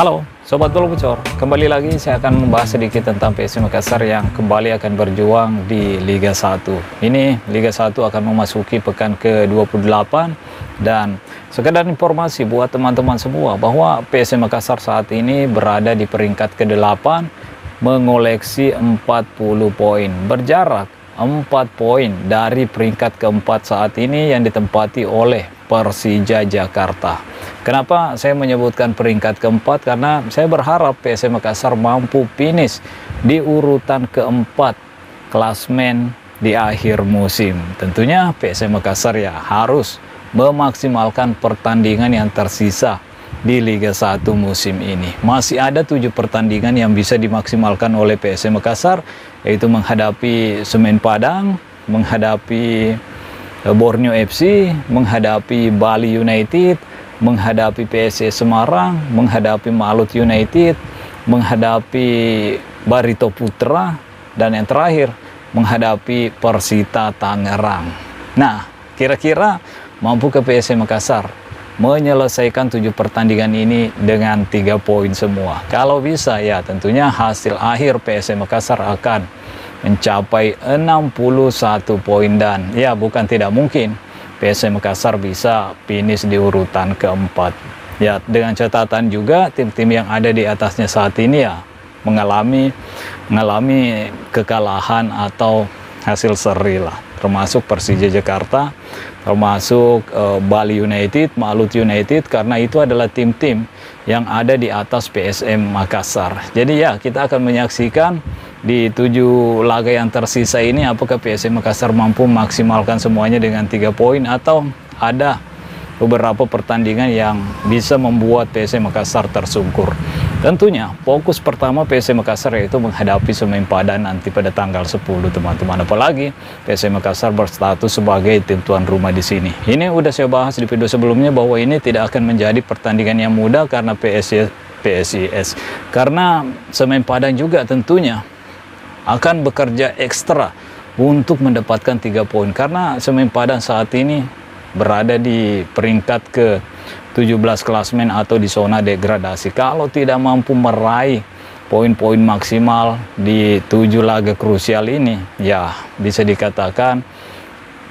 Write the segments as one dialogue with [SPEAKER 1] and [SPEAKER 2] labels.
[SPEAKER 1] Halo Sobat Bola Bocor, kembali lagi saya akan membahas sedikit tentang PSM Makassar yang kembali akan berjuang di Liga 1. Ini Liga 1 akan memasuki pekan ke-28 dan sekedar informasi buat teman-teman semua bahwa PSM Makassar saat ini berada di peringkat ke-8 mengoleksi 40 poin, berjarak 4 poin dari peringkat keempat saat ini yang ditempati oleh Persija Jakarta. Kenapa saya menyebutkan peringkat keempat? Karena saya berharap PSM Makassar mampu finish di urutan keempat klasmen di akhir musim. Tentunya PSM Makassar ya harus memaksimalkan pertandingan yang tersisa di Liga 1 musim ini. Masih ada 7 pertandingan yang bisa dimaksimalkan oleh PSM Makassar, yaitu menghadapi Semen Padang, menghadapi Borneo FC, menghadapi Bali United, menghadapi PSS Semarang, menghadapi Malut United, menghadapi Barito Putra, dan yang terakhir menghadapi Persita Tangerang. Nah, kira-kira mampu ke PSM Makassar menyelesaikan 7 pertandingan ini dengan 3 poin semua? Kalau bisa ya tentunya hasil akhir PSM Makassar akan mencapai 61 poin dan ya bukan tidak mungkin PSM Makassar bisa finish di urutan keempat. Ya, dengan catatan juga tim-tim yang ada di atasnya saat ini ya mengalami kekalahan atau hasil seri lah, termasuk Persija Jakarta, termasuk Bali United, Malut United, karena itu adalah tim-tim yang ada di atas PSM Makassar. Jadi ya kita akan menyaksikan di 7 laga yang tersisa ini apakah PSM Makassar mampu maksimalkan semuanya dengan 3 poin atau ada beberapa pertandingan yang bisa membuat PSM Makassar tersungkur. Tentunya fokus pertama PSM Makassar yaitu menghadapi Semen Padang nanti pada tanggal 10 teman-teman. Apalagi PSM Makassar berstatus sebagai tim tuan rumah di sini. Ini udah saya bahas di video sebelumnya bahwa ini tidak akan menjadi pertandingan yang mudah karena PSIS. Karena Semen Padang juga tentunya akan bekerja ekstra untuk mendapatkan 3 poin karena Semen Padang saat ini berada di peringkat ke-17 klasmen atau di zona degradasi. Kalau tidak mampu meraih poin-poin maksimal di 7 laga krusial ini, ya bisa dikatakan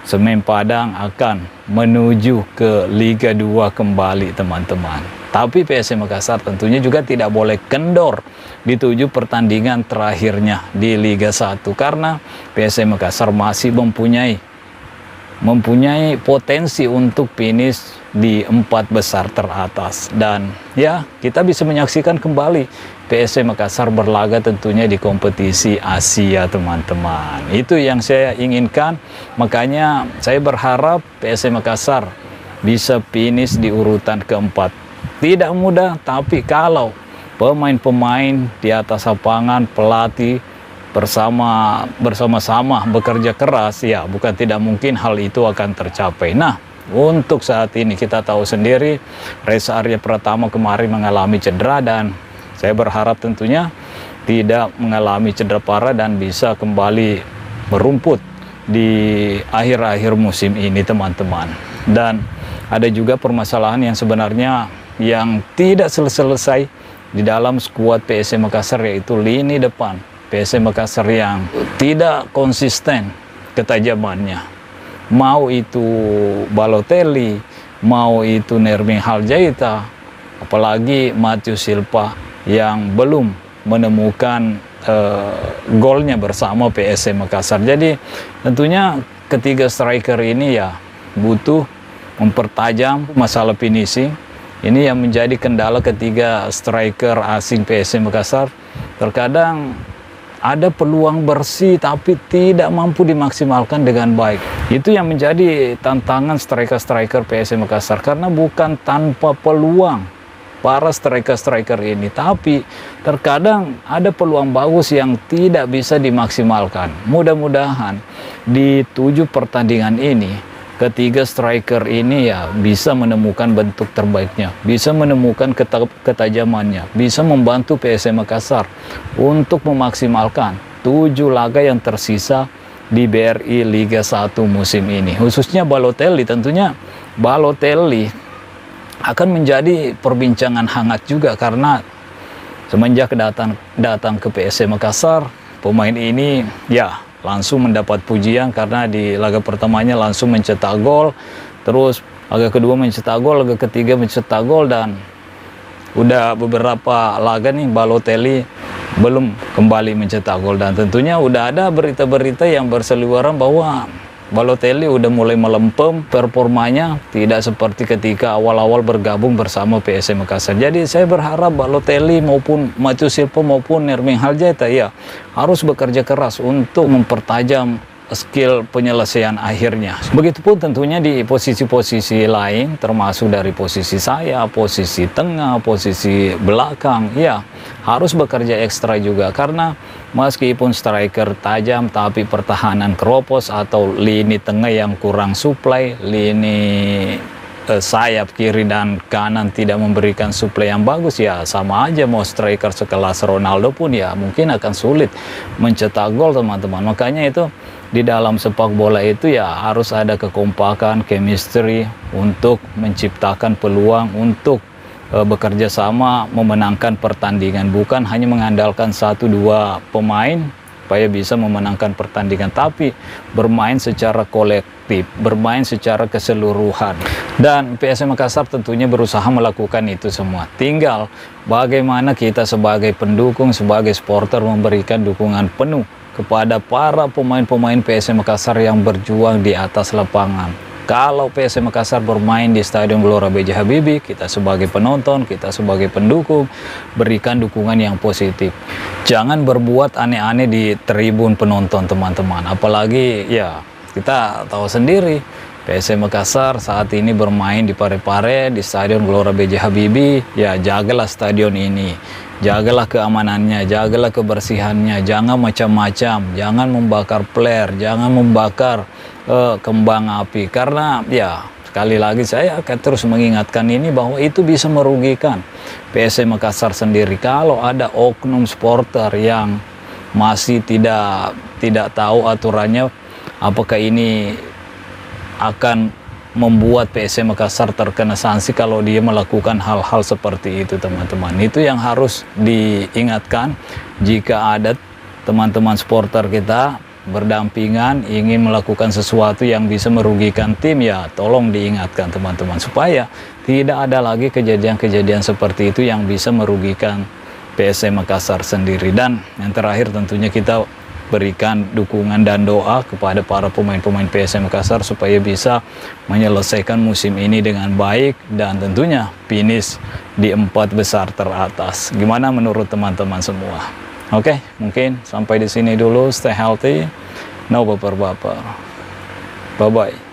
[SPEAKER 1] Semen Padang akan menuju ke Liga 2 kembali teman-teman. Tapi PSM Makassar tentunya juga tidak boleh kendor di 7 pertandingan terakhirnya di Liga 1 karena PSM Makassar masih mempunyai potensi untuk finish di 4 besar teratas. Dan ya kita bisa menyaksikan kembali PSM Makassar berlaga tentunya di kompetisi Asia teman-teman. Itu yang saya inginkan, makanya saya berharap PSM Makassar bisa finish di urutan keempat. Tidak mudah, tapi kalau pemain-pemain di atas lapangan, pelatih bersama-sama bekerja keras, ya bukan tidak mungkin hal itu akan tercapai. Nah, untuk saat ini kita tahu sendiri Reza Arya Pratama kemarin mengalami cedera dan saya berharap tentunya tidak mengalami cedera parah dan bisa kembali merumput di akhir-akhir musim ini teman-teman. Dan ada juga permasalahan yang sebenarnya yang tidak selesai di dalam skuad PSM Makassar, yaitu lini depan PSM Makassar yang tidak konsisten ketajamannya. Mau itu Balotelli, mau itu Nermin Haljaita, apalagi Matius Silva yang belum menemukan golnya bersama PSM Makassar. Jadi tentunya ketiga striker ini ya butuh mempertajam masalah finishing. Ini yang menjadi kendala ketiga striker asing PSM Makassar. Terkadang ada peluang bersih tapi tidak mampu dimaksimalkan dengan baik. Itu yang menjadi tantangan striker-striker PSM Makassar karena bukan tanpa peluang para striker-striker ini, tapi terkadang ada peluang bagus yang tidak bisa dimaksimalkan. Mudah-mudahan di 7 pertandingan ini ketiga striker ini ya bisa menemukan bentuk terbaiknya, bisa menemukan ketajamannya, bisa membantu PSM Makassar untuk memaksimalkan 7 laga yang tersisa di BRI Liga 1 musim ini. Khususnya Balotelli, tentunya Balotelli akan menjadi perbincangan hangat juga karena Semenjak datang ke PSM Makassar, pemain ini ya langsung mendapat pujian karena di laga pertamanya langsung mencetak gol, terus laga kedua mencetak gol, laga ketiga mencetak gol, dan udah beberapa laga nih Balotelli belum kembali mencetak gol. Dan tentunya udah ada berita-berita yang berseliweran bahwa Balotelli udah mulai melempem performanya, tidak seperti ketika awal-awal bergabung bersama PSM Makassar. Jadi saya berharap Balotelli maupun Matheus Silva maupun Nermin Haljeta ya harus bekerja keras untuk mempertajam skill penyelesaian akhirnya. Begitupun tentunya di posisi-posisi lain, termasuk dari posisi saya, posisi tengah, posisi belakang, ya harus bekerja ekstra juga, karena meskipun striker tajam tapi pertahanan keropos atau lini tengah yang kurang suplai, lini sayap kiri dan kanan tidak memberikan suplai yang bagus, ya sama aja mau striker sekelas Ronaldo pun ya mungkin akan sulit mencetak gol teman-teman. Makanya itu di dalam sepak bola itu ya harus ada kekompakan, chemistry untuk menciptakan peluang untuk bekerja sama memenangkan pertandingan, bukan hanya mengandalkan 1-2 pemain supaya bisa memenangkan pertandingan, tapi bermain secara kolektif, bermain secara keseluruhan. Dan PSM Makassar tentunya berusaha melakukan itu semua. Tinggal bagaimana kita sebagai pendukung, sebagai supporter memberikan dukungan penuh kepada para pemain-pemain PSM Makassar yang berjuang di atas lapangan. Kalau PSM Makassar bermain di Stadion Gelora B.J. Habibie, kita sebagai penonton, kita sebagai pendukung, berikan dukungan yang positif. Jangan berbuat aneh-aneh di tribun penonton teman-teman. Apalagi ya kita tahu sendiri, PSM Makassar saat ini bermain di Parepare, di Stadion Gelora B.J. Habibie. Ya jagalah stadion ini, jagalah keamanannya, jagalah kebersihannya, jangan macam-macam, jangan membakar flare, jangan membakar kembang api, karena ya sekali lagi saya akan terus mengingatkan ini bahwa itu bisa merugikan PSM Makassar sendiri. Kalau ada oknum supporter yang masih tidak tahu aturannya, apakah ini akan membuat PSM Makassar terkena sanksi kalau dia melakukan hal-hal seperti itu teman-teman. Itu yang harus diingatkan jika ada teman-teman supporter kita berdampingan ingin melakukan sesuatu yang bisa merugikan tim, ya tolong diingatkan teman-teman supaya tidak ada lagi kejadian-kejadian seperti itu yang bisa merugikan PSM Makassar sendiri. Dan yang terakhir tentunya kita berikan dukungan dan doa kepada para pemain-pemain PSM Makassar supaya bisa menyelesaikan musim ini dengan baik dan tentunya finish di 4 besar teratas. Gimana menurut teman-teman semua? Oke, mungkin sampai di sini dulu. Stay healthy, no baper-baper. Bye-bye.